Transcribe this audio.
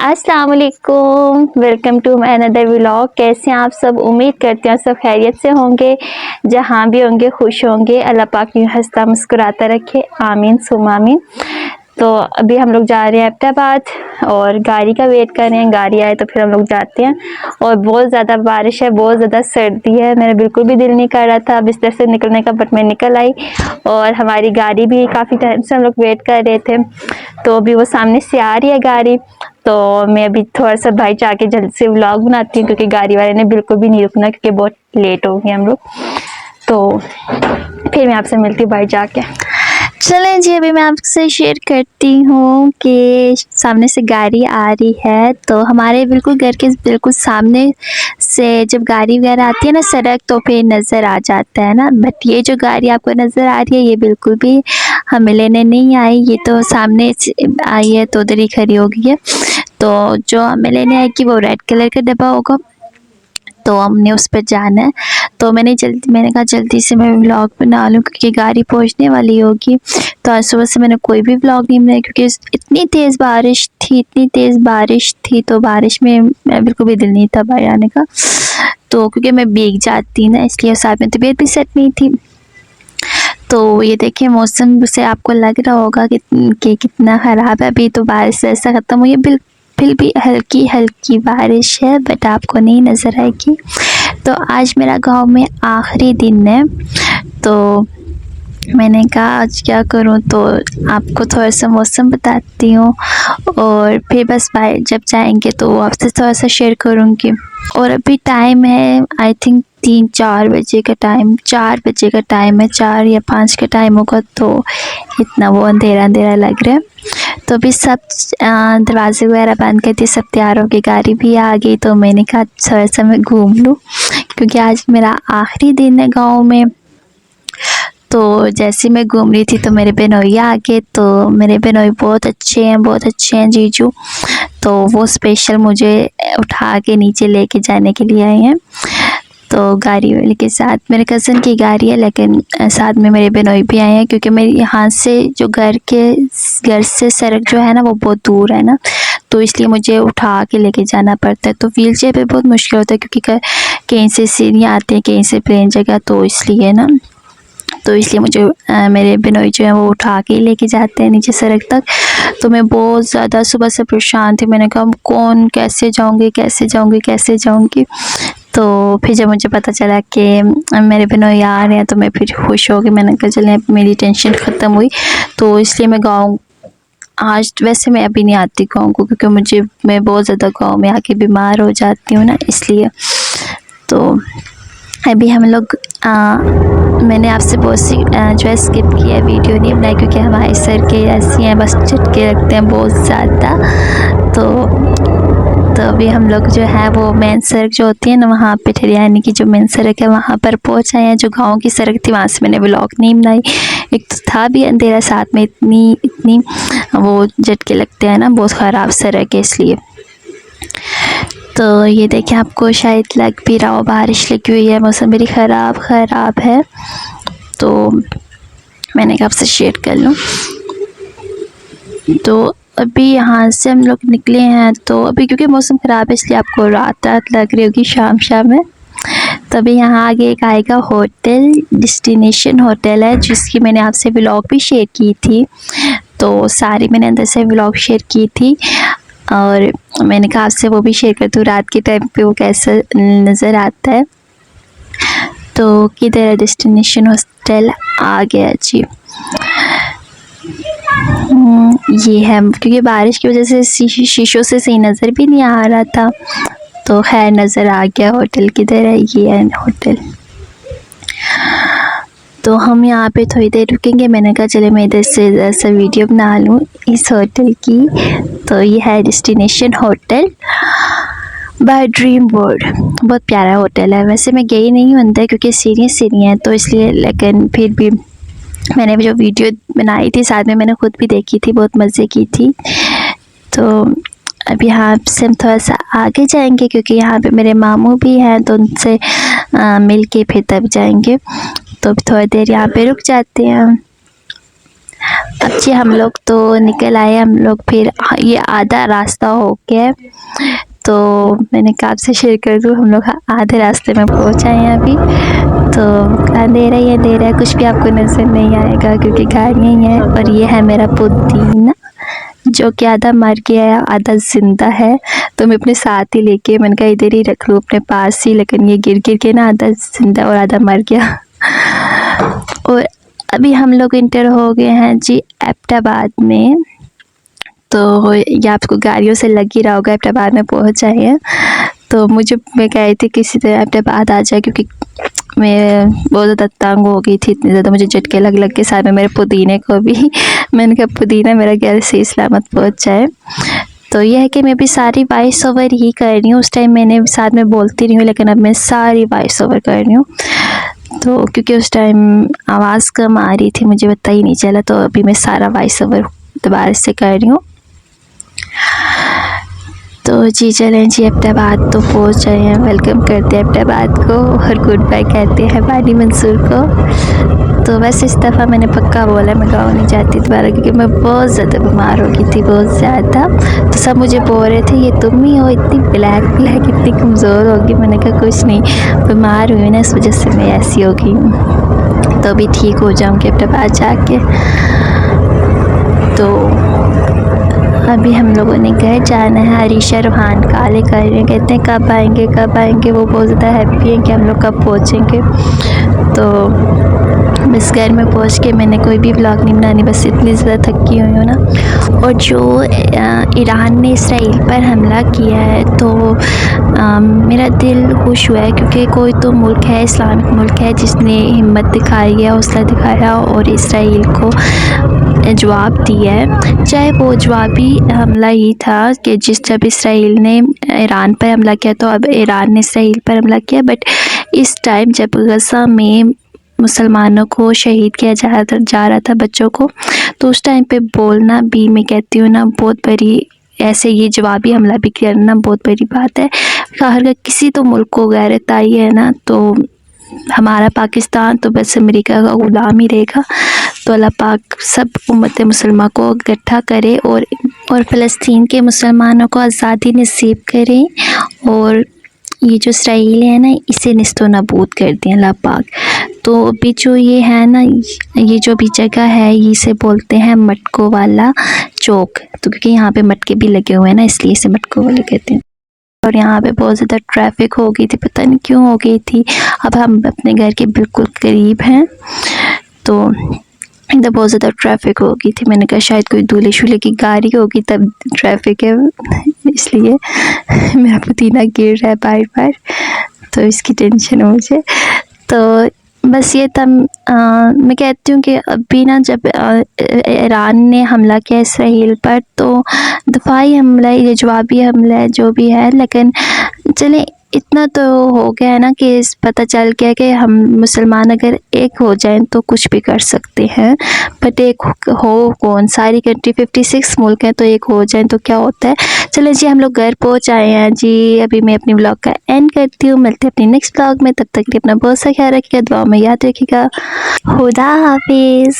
अस्सलाम वालेकुम, welcome to my another vlog. कैसे हैं आप सब? उम्मीद करते हैं सब खैरियत से होंगे। जहाँ भी होंगे खुश होंगे। अल्लाह पाक यूँ हंसता मुस्कुराता रखे, आमीन सुम आमीन। तो अभी हम लोग जा रहे हैं एबटाबाद और गाड़ी का वेट कर रहे हैं। गाड़ी आए तो फिर हम लोग जाते हैं। और बहुत ज़्यादा बारिश है, बहुत ज़्यादा सर्दी है। मेरा बिल्कुल भी दिल नहीं कर रहा था बिस्तर से निकलने का, बट मैं निकल आई। और हमारी गाड़ी भी काफ़ी टाइम से हम लोग वेट कर रहे थे, तो अभी वो सामने से आ रही है गाड़ी। तो मैं अभी थोड़ा सा भाई जाके जल्द से व्लॉग बनाती हूँ, क्योंकि गाड़ी वाले ने बिल्कुल भी नहीं रुकना, क्योंकि बहुत लेट हो गए हम लोग। तो फिर मैं आपसे मिलती हूँ बाहर जाके। चलें जी, अभी मैं आपसे शेयर करती हूँ कि सामने से गाड़ी आ रही है। तो हमारे बिल्कुल घर के बिल्कुल सामने से जब गाड़ी वगैरह आती है ना सड़क, तो फिर नज़र आ जाता है ना। बट ये जो गाड़ी आपको नज़र आ रही है, ये बिल्कुल भी हमें लेने नहीं आई। ये तो सामने से आई है तो उधर ही खड़ी हो गई है। तो जो हमें लेने आएगी वो रेड कलर का डब्बा होगा, तो हमने उस पर जाना है। तो मैंने कहा जल्दी से मैं व्लॉग बना लूँ, क्योंकि गाड़ी पहुंचने वाली होगी। तो आज सुबह से मैंने कोई भी व्लॉग नहीं बनाया, क्योंकि इतनी तेज़ बारिश थी। तो बारिश में मेरा बिल्कुल भी दिल नहीं था बाहर आने का। तो क्योंकि मैं भीग जाती ना, इसलिए साथ में तबीयत भी सेट नहीं थी। तो ये देखिए मौसम से आपको लग रहा होगा कि कितना ख़राब है। अभी तो बारिश ऐसा ख़त्म हुई है, फिर भी हल्की हल्की बारिश है, बट आपको नहीं नज़र आएगी। तो आज मेरा गांव में आखिरी दिन है, तो मैंने कहा आज क्या करूं, तो आपको थोड़ा सा मौसम बताती हूँ और फिर बस बाहर जब जाएंगे तो आपसे थोड़ा सा शेयर करूँगी। और अभी टाइम है आई थिंक 3-4 बजे का टाइम, 4 बजे का टाइम है, 4 या 5 का टाइम होगा। तो इतना वो अंधेरा अंधेरा लग रहा है। तो अभी सब दरवाजे वगैरह बंद कर दिए, सब तैयार हो गए, गाड़ी भी आ गई। तो मैंने कहा थोड़ा सा मैं घूम लूँ, क्योंकि आज मेरा आखिरी दिन है गाँव में। तो जैसे मैं घूम रही थी तो मेरे बहनोइया आ गए। तो मेरे बहनोई बहुत अच्छे हैं जीजू। तो वो स्पेशल मुझे उठा के नीचे लेके जाने के लिए आए हैं। तो गाड़ी वाले के साथ मेरे कज़न की गाड़ी है, लेकिन साथ में मेरे बहनोई भी आए हैं, क्योंकि मेरे यहाँ से जो घर से सड़क जो है ना वो बहुत दूर है ना, तो इसलिए मुझे उठा के लेके जाना पड़ता है। तो व्हील चेयर पे बहुत मुश्किल होता है, क्योंकि कहीं से सीढ़ियाँ आती हैं, कहीं से प्लेन जगह, तो इसलिए ना, तो इसलिए मुझे मेरे बहनोई जो है वो उठा के लेके जाते हैं नीचे सड़क तक। तो मैं बहुत ज़्यादा सुबह से परेशान थी। मैंने कहा कैसे जाऊँगी। तो फिर जब मुझे पता चला कि मेरे बहनोई आ रहे हैं, तो मैं फिर खुश हो गई। मैंने कहा चलें, मेरी टेंशन ख़त्म हुई। तो इसलिए मैं गाँव आज वैसे मैं अभी नहीं आती गाँव को, क्योंकि मैं बहुत ज़्यादा गाँव में आके बीमार हो जाती हूँ ना, इसलिए। तो अभी हम लोग मैंने आपसे बहुत सी जो है स्किप किया, वीडियो नहीं बनाई, क्योंकि हमारे सर के ऐसी हैं, बस झटके रखते हैं बहुत ज़्यादा। तो अभी हम लोग जो है वो मेन सड़क जो होती है ना, वहाँ पे ठरियानी की जो मेन सड़क है वहाँ पर पहुँच आए हैं। जो गांव की सड़क थी वहाँ से मैंने व्लॉग नहीं बनाई, एक तो था भी अंधेरा, साथ में इतनी वो झटके लगते हैं ना, बहुत ख़राब सड़क है इसलिए। तो ये देखिए आपको शायद लग भी रहा हो बारिश लगी हुई है, मौसम मेरी ख़राब है। तो मैंने कहा आपसे शेयर कर लूँ। तो अभी यहाँ से हम लोग निकले हैं, तो अभी क्योंकि मौसम ख़राब है इसलिए आपको रात लग रही होगी, शाम में। तो अभी यहाँ आगे एक आएगा होटल, डेस्टिनेशन होटल है, जिसकी मैंने आपसे व्लॉग भी शेयर की थी। तो सारी मैंने अंदर से व्लॉग शेयर की थी, और मैंने कहा आपसे वो भी शेयर कर दूँ रात के टाइम पे वो कैसा नज़र आता है। तो किधर है डेस्टिनेशन होटल, आ गया जी। ये है, क्योंकि बारिश की वजह से शीशों से सही नज़र भी नहीं आ रहा था, तो खैर नज़र आ गया होटल किधर है। ये है होटल। तो हम यहाँ पे थोड़ी देर रुकेंगे। मैंने कहा चले मैं इधर से ऐसा वीडियो बना लूँ इस होटल की। तो ये है destination hotel bye dream world, बहुत प्यारा होटल है। वैसे मैं गई नहीं हूँ अंदर, क्योंकि सीढ़ियाँ हैं, तो इसलिए, लेकिन फिर भी मैंने जो वीडियो बनाई थी साथ में मैंने खुद भी देखी थी, बहुत मज़े की थी। तो अब यहाँ से हम थोड़ा सा आगे जाएंगे, क्योंकि यहाँ पे मेरे मामू भी हैं, तो उनसे मिल के फिर तब जाएंगे। तो अब थोड़ी देर यहाँ पे रुक जाते हैं। अब जी हम लोग तो निकल आए, हम लोग फिर ये आधा रास्ता हो गया, तो मैंने कहा आपसे शेयर कर दूँ, हम लोग आधे रास्ते में पहुँच आए हैं अभी। तो अंधेरा ही अंधेरा है, कुछ भी आपको नज़र नहीं आएगा क्योंकि गाड़ियाँ ही हैं। और ये है मेरा पुदीना जो कि आधा मर गया है आधा ज़िंदा है, तो मैं अपने साथ ही लेके मैंने कहा इधर ही रख लूँ अपने पास ही, लेकिन ये गिर गिर के ना आधा ज़िंदा और आधा मर गया। और अभी हम लोग इंटर हो गए हैं जी एबटाबाद में, तो ये आपको गाड़ियों से लग ही रहा होगा, एबटाबाद में पहुंच आए हैं। तो मैं कह रही थी किसी तरह एबटाबाद आ जाए क्योंकि मैं बहुत ज़्यादा तंग हो गई थी, इतने ज़्यादा मुझे झटके लग लग के, साथ में मेरे पुदीने को भी। मैंने कहा पुदीना मेरा घर सही सलामत पहुंच जाए। तो यह है कि मैं भी सारी वॉइस ओवर ही कर रही हूँ, उस टाइम मैंने साथ में बोलती रही हूँ, लेकिन अब मैं सारी वॉइस ओवर कर रही हूँ। तो क्योंकि उस टाइम आवाज़ कम आ रही थी, मुझे पता ही नहीं चला, तो अभी मैं सारा वॉइस ओवर दोबारा से कर रही हूँ। तो जी चलें जी एबटाबाद तो पहुँच गए हैं, वेलकम करते हैं एबटाबाद को और गुड बाय कहते हैं वानी मंसूर को। तो वैसे इस दफ़ा मैंने पक्का बोला मैं गाँव नहीं जाती दोबारा, क्योंकि मैं बहुत ज़्यादा बीमार हो गई थी, बहुत ज़्यादा। तो सब मुझे बोल रहे थे ये तुम ही हो, इतनी ब्लैक ब्लैक इतनी कमज़ोर होगी। मैंने कहा कुछ नहीं, बीमार हुई ना इस वजह से मैं ऐसी हो गई हूँ, तो अभी ठीक हो जाऊँगी एबटाबाद जाके। तो अभी हम लोगों ने घर जाना है, अरीशा रूहान काले कर रहे हैं, कहते हैं कब आएंगे। वो बहुत ज़्यादा हैप्पी हैं कि हम लोग कब पहुँचेंगे। तो बस घर में पहुँच के मैंने कोई भी व्लॉग नहीं बनानी, बस इतनी ज़्यादा थकी हुई हूँ ना। और जो ईरान ने इसराइल पर हमला किया है, तो मेरा दिल खुश हुआ है क्योंकि कोई तो मुल्क है, इस्लामिक मुल्क है, जिसने हिम्मत दिखाई है, हौसला दिखाया और इसराइल को जवाब दिया है। चाहे वो जवाबी हमला ही था कि जब इसराइल ने ईरान पर हमला किया, तो अब ईरान ने इसराइल पर हमला किया, बट इस टाइम जब गज़ा में मुसलमानों को शहीद किया जा रहा था बच्चों को, तो उस टाइम पे बोलना भी, मैं कहती हूँ ना, बहुत बड़ी, ऐसे ये जवाबी हमला भी करना बहुत बड़ी बात है। अगर किसी तो मुल्क को गैरत आई है ना, तो हमारा पाकिस्तान तो बस अमेरिका का ग़ुलाम ही रहेगा। तो अल्लाह पाक सब उम्मत मुसलमान को इकट्ठा करे और फ़लस्तीन के मुसलमानों को आज़ादी नसीब करे, और ये जो इसराइल है ना, इसे निस्तो नाबूद कर दें अल्लाह पाक। तो अभी जो ये है ना, ये जो भी जगह है, इसे बोलते हैं मटकों वाला चौक, तो क्योंकि यहाँ पे मटके भी लगे हुए हैं ना, इसलिए इसे मटकों वाले कहते हैं। और यहाँ पे बहुत ज़्यादा ट्रैफिक हो गई थी, पता नहीं क्यों हो गई थी। अब हम अपने घर के बिल्कुल करीब हैं, तो इधर बहुत ज़्यादा ट्रैफिक हो गई थी। मैंने कहा शायद कोई दूल्हे शूल्हे की गाड़ी होगी तब ट्रैफिक है, इसलिए मेरा पुदीना गिर रहा है बार बार, तो इसकी टेंशन है मुझे। तो बस ये तब मैं कहती हूँ कि अभी ना, जब ईरान ने हमला किया इसराइल पर, तो दफाई हमला, ये जवाबी हमला है जो भी है, लेकिन चलें इतना तो हो गया है ना कि पता चल गया कि हम मुसलमान अगर एक हो जाएं तो कुछ भी कर सकते हैं। बट एक हो कौन, सारी कंट्री 56 मुल्क हैं, तो एक हो जाएं तो क्या होता है। चलो जी हम लोग घर पहुंच आए हैं जी, अभी मैं अपनी व्लॉग का एंड करती हूँ, मिलते हैं अपनी नेक्स्ट व्लॉग में। तब तक के अपना बहुत सा ख्याल रखिएगा, दुआ में याद रखिएगा। खुदा हाफिज़।